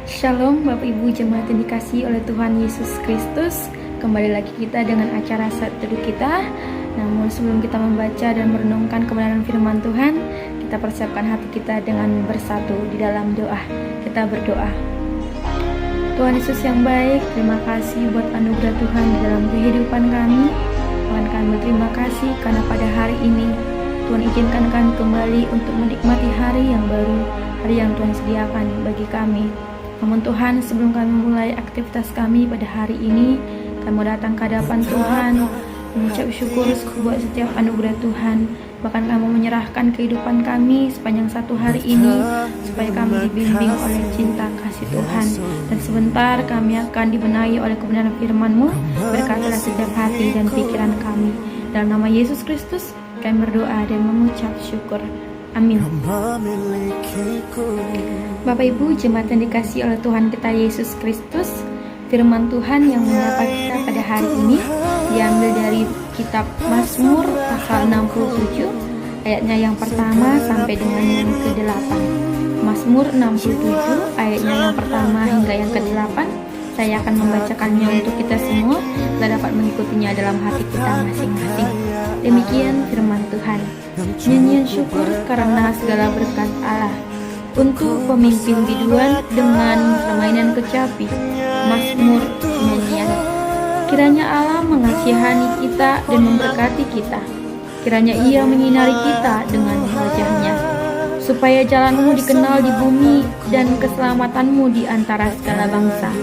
Shalom Bapak Ibu jemaat yang dikasihi oleh Tuhan Yesus Kristus. Kembali lagi kita dengan acara Saat Teduh kita. Namun sebelum kita membaca dan merenungkan kebenaran firman Tuhan, kita persiapkan hati kita dengan bersatu di dalam doa. Kita berdoa. Tuhan Yesus yang baik, terima kasih buat anugerah Tuhan di dalam kehidupan kami. Tuhan, kami berterima kasih karena pada hari ini Tuhan izinkan kami kembali untuk menikmati hari yang baru, hari yang Tuhan sediakan bagi kami. Namun Tuhan, sebelum kami mulai aktivitas kami pada hari ini, kami mau datang ke hadapan Tuhan, mengucap syukur buat setiap anugerah Tuhan. Bahkan kami menyerahkan kehidupan kami sepanjang satu hari ini, supaya kami dibimbing oleh cinta kasih Tuhan. Dan sebentar kami akan dibenahi oleh kebenaran firman-Mu. Berkatilah setiap hati dan pikiran kami. Dalam nama Yesus Kristus, kami berdoa dan mengucap syukur. Amin. Bapak Ibu jemaat yang dikasihi oleh Tuhan kita Yesus Kristus, firman Tuhan yang menyapa kita pada hari ini diambil dari kitab Mazmur pasal 67 ayatnya yang pertama sampai dengan yang ke-8. Mazmur 67 ayatnya yang pertama hingga yang ke-8. Saya akan membacakannya untuk kita semua, kita dapat mengikutinya dalam hati kita masing-masing. Demikian firman Tuhan. Nyanyian syukur karena segala berkat Allah, untuk pemimpin biduan dengan permainan kecapi. Mazmur nyanyian. Kiranya Allah mengasihani kita dan memberkati kita. Kiranya Ia menyinari kita dengan wajah-Nya, supaya jalan-Mu dikenal di bumi dan keselamatan-Mu di antara segala bangsa.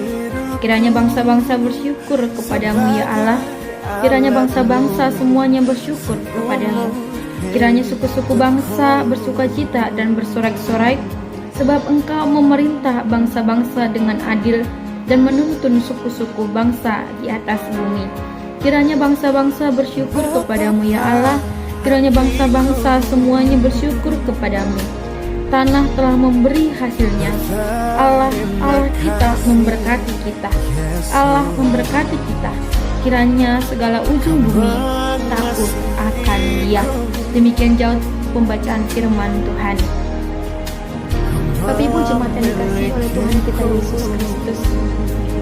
Kiranya bangsa-bangsa bersyukur kepadamu ya Allah. Kiranya bangsa-bangsa semuanya bersyukur kepadamu. Kiranya suku-suku bangsa bersukacita dan bersorak-sorai, sebab Engkau memerintah bangsa-bangsa dengan adil dan menuntun suku-suku bangsa di atas bumi. Kiranya bangsa-bangsa bersyukur kepadamu ya Allah. Kiranya bangsa-bangsa semuanya bersyukur kepadamu. Tanah telah memberi hasilnya. Allah kita memberkati kita. Allah memberkati kita. Kiranya segala ujung bumi takut akan Dia. Demikian jauh pembacaan firman Tuhan. Bapak Ibu jemaat yang dikasihi oleh Tuhan kita Yesus Kristus,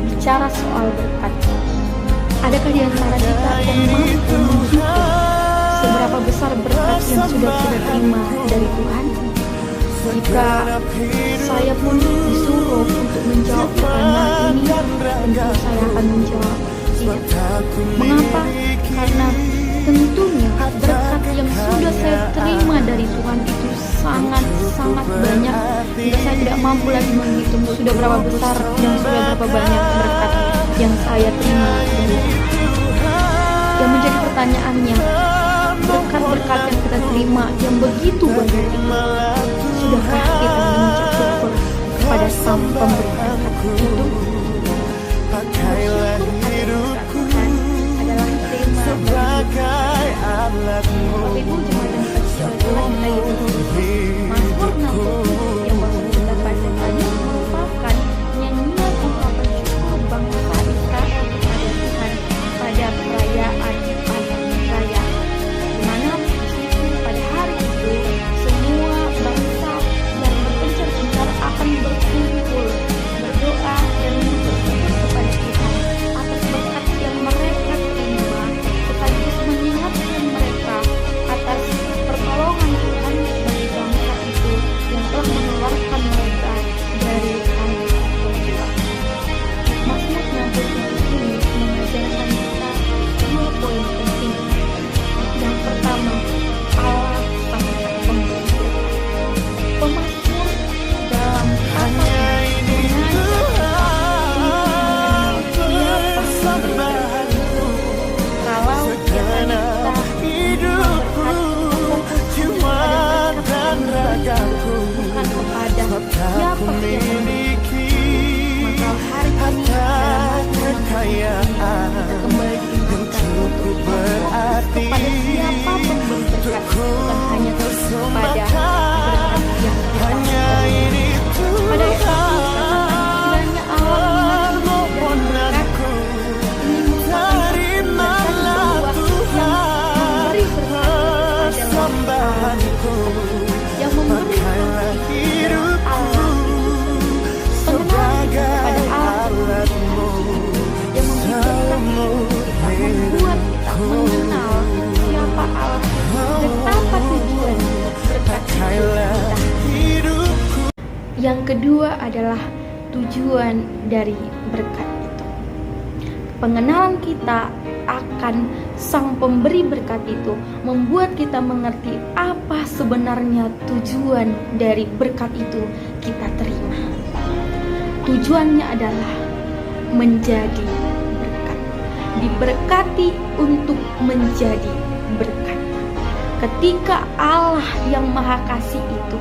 bicara soal berkat. Adakah di antara kita yang mampu menghitung seberapa besar berkat yang sudah kita terima dari Tuhan? Jika saya pun disuruh untuk menjawab pertanyaan ini, tentu saya akan menjawab tidak. Mengapa? Karena tentunya berkat yang sudah saya terima dari Tuhan itu sangat-sangat banyak, hingga saya tidak mampu lagi menghitung sudah berapa besar dan sudah berapa banyak berkat yang saya terima dari Tuhan. Yang menjadi pertanyaannya, berkat-berkat yang kita terima yang begitu banyak itu, sudahkah kita mengucap syukur kepada Sang Pemberi berkat itu? Bapak Ibu jemaat yang dikasihi oleh Tuhan kita Yesus Kristus, Mazmur 67 yang baru kita baca tadi merupakan nyanyian ungkapan syukur bangsa Israel kepada Tuhan pada perayaan Paskah Raya, di mana pada hari itu semua bangsa yang berpencar-pencar akan berkumpul berdoa dan bersyukur kepada Tuhan atas berkat yang mereka terima, sekaligus mengingatkan mereka atas pertolongan Tuhan bagi bangsa itu yang telah mengeluarkan mereka dari tanah berjuang. Mazmur 67 ini mengajarkan kita dua poin penting. Yang pertama, Allah sang pemberi. Pemazmur dalam pasal ini mengajak kita untuk mengenal siapa pemberi berkat. Kalau biasanya kita memberkati bukan kepada siapa yang memiliki, maka hari ini dalam kita kembali diingatkan untuk berarti kepada siapa pemberi berkat, bukan hanya kepada berkat yang kita terima. Pada itu kiranya Allah memberkati ini merupakan berkat bahwa yang memberi berkat adalah Allah, yang memberi berkat adalah Allah. Pengenalan kita Yang kedua adalah tujuan dari berkat itu. Pengenalan kita akan Sang Pemberi berkat itu membuat kita mengerti apa sebenarnya tujuan dari berkat itu kita terima. Tujuannya adalah menjadi berkat. Diberkati untuk menjadi berkat. Ketika Allah yang Maha Kasih itu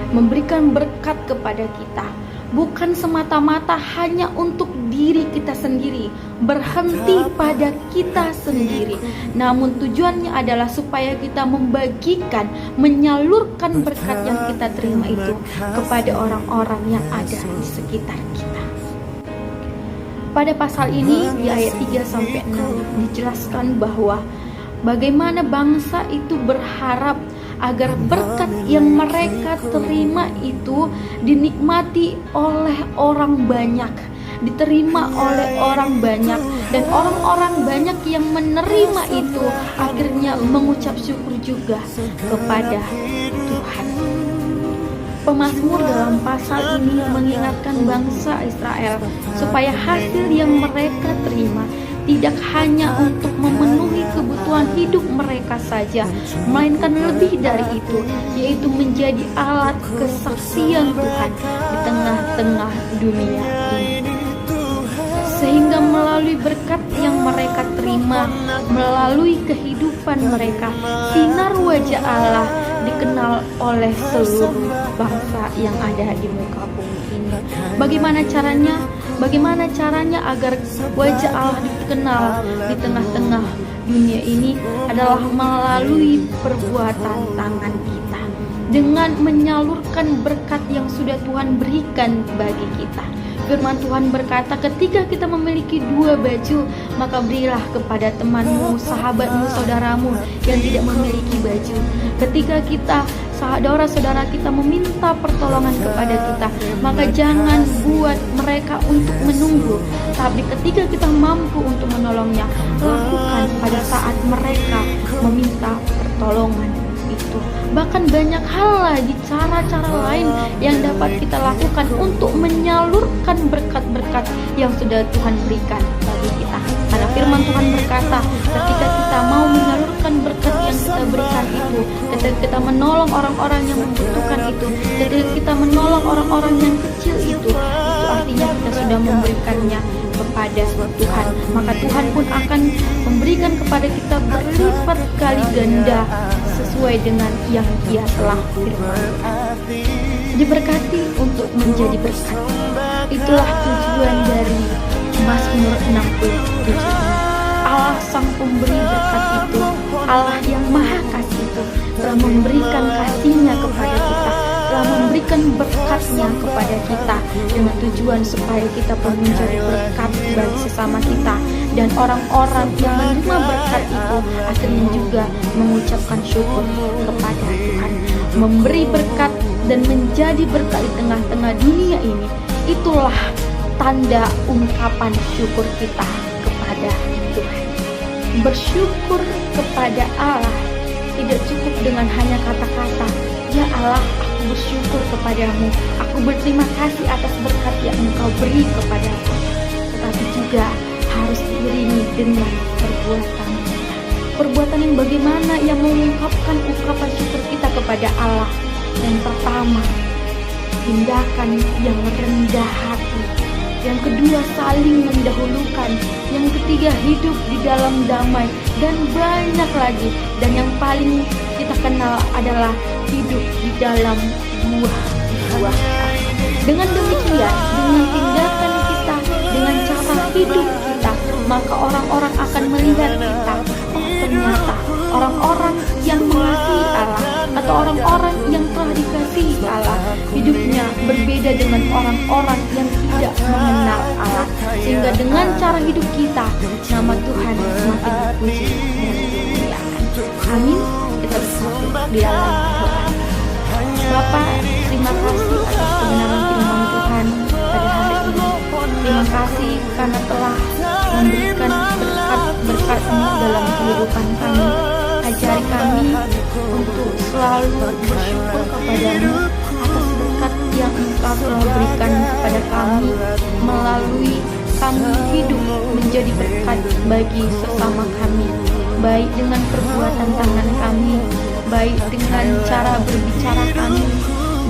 memberikan berkat kepada kita, bukan semata-mata hanya untuk diri kita sendiri, berhenti pada kita sendiri, namun tujuannya adalah supaya kita membagikan, menyalurkan berkat yang kita terima itu kepada orang-orang yang ada di sekitar kita. Pada pasal ini di ayat 3-6 dijelaskan bahwa bagaimana bangsa itu berharap agar berkat yang mereka terima itu dinikmati oleh orang banyak, diterima oleh orang banyak, dan orang-orang banyak yang menerima itu akhirnya mengucap syukur juga kepada Tuhan. Pemazmur dalam pasal ini mengingatkan bangsa Israel supaya hasil yang mereka terima tidak hanya untuk memenuhi kebutuhan hidup mereka saja, melainkan lebih dari itu, yaitu menjadi alat kesaksian Tuhan di tengah-tengah dunia ini. Sehingga melalui berkat yang mereka terima, melalui kehidupan mereka, sinar wajah Allah dikenal oleh seluruh bangsa yang ada di muka bumi ini. Bagaimana caranya? Bagaimana caranya agar wajah Allah dikenal di tengah-tengah dunia ini adalah melalui perbuatan tangan kita, dengan menyalurkan berkat yang sudah Tuhan berikan bagi kita. Firman Tuhan berkata, ketika kita memiliki 2 baju, maka berilah kepada temanmu, sahabatmu, saudaramu yang tidak memiliki baju. Ketika kita, saudara-saudara kita meminta pertolongan kepada kita, maka jangan buat mereka untuk menunggu. Tapi ketika kita mampu untuk menolongnya, lakukan pada saat mereka meminta pertolongan itu. Bahkan banyak hal lagi, cara-cara lain yang dapat kita lakukan untuk menyalurkan berkat-berkat yang sudah Tuhan berikan bagi kita. Karena firman Tuhan berkata, ketika kita mau menyalurkan berkat yang kita berikan itu, ketika kita menolong orang-orang yang membutuhkan itu, ketika kita menolong orang-orang yang kecil itu artinya kita sudah memberikannya kepada Tuhan. Maka Tuhan pun akan memberikan kepada kita berlipat kali ganda sesuai dengan yang Dia telah firmankan. Diberkati untuk menjadi berkat. Itulah tujuan dari Mazmur 67. Allah Sang Pemberi berkat itu, Allah yang Maha Kasih itu telah memberikan kasih-Nya kepada kita, telah memberikan berkat-Nya kepada kita dengan tujuan supaya kita pun menjadi berkat bagi sesama kita, dan orang-orang yang menerima berkat itu akhirnya juga mengucapkan syukur kepada Tuhan. Memberi berkat dan menjadi berkat di tengah-tengah dunia ini, itulah tanda ungkapan syukur kita kepada Tuhan. Bersyukur kepada Allah tidak cukup dengan hanya kata-kata, "Ya Allah, aku bersyukur kepadamu, aku berterima kasih atas berkat yang Engkau beri kepadaku," tetapi juga harus diiringi dengan perbuatan kita. Perbuatan yang bagaimana yang mengungkapkan ungkapan syukur kita kepada Allah? Yang pertama, tindakan yang rendah hati. Yang kedua, saling mendahulukan. Yang ketiga, hidup di dalam damai. Dan banyak lagi. Dan yang paling kita kenal adalah hidup di dalam buah-buah. Dengan demikian, dengan tindakan kita, dengan cara hidup kita, maka orang-orang akan melihat kita. Oh, ternyata orang-orang yang mengasihi Allah, atau orang-orang yang telah dikasihi Allah, hidupnya berbeda dengan orang-orang yang tidak mengenal Allah. Sehingga dengan cara hidup kita, nama Tuhan semakin dipuji dan dimuliakan. Amin. Kita bersatu di dalam doa. Bapa, terima kasih atas kebenaran firman Tuhan pada hari ini. Terima kasih karena telah memberikan berkat-berkat-Mu dalam kehidupan kami. Ajari kami untuk selalu bersyukur kepadamu atas berkat yang Engkau Engkau telah berikan kepada kami melalui kami hidup menjadi berkat bagi sesama kami, baik dengan perbuatan tangan kami, baik dengan cara berbicara kami,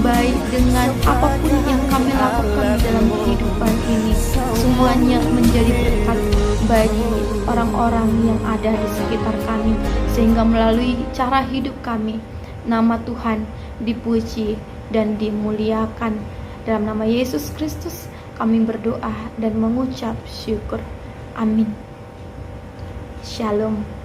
baik dengan apapun yang kami lakukan dalam kehidupan ini. Semuanya menjadi berkat bagi orang-orang yang ada di sekitar kami, sehingga melalui cara hidup kami, nama Tuhan dipuji dan dimuliakan. Dalam nama Yesus Kristus kami berdoa dan mengucap syukur. Amin. Shalom.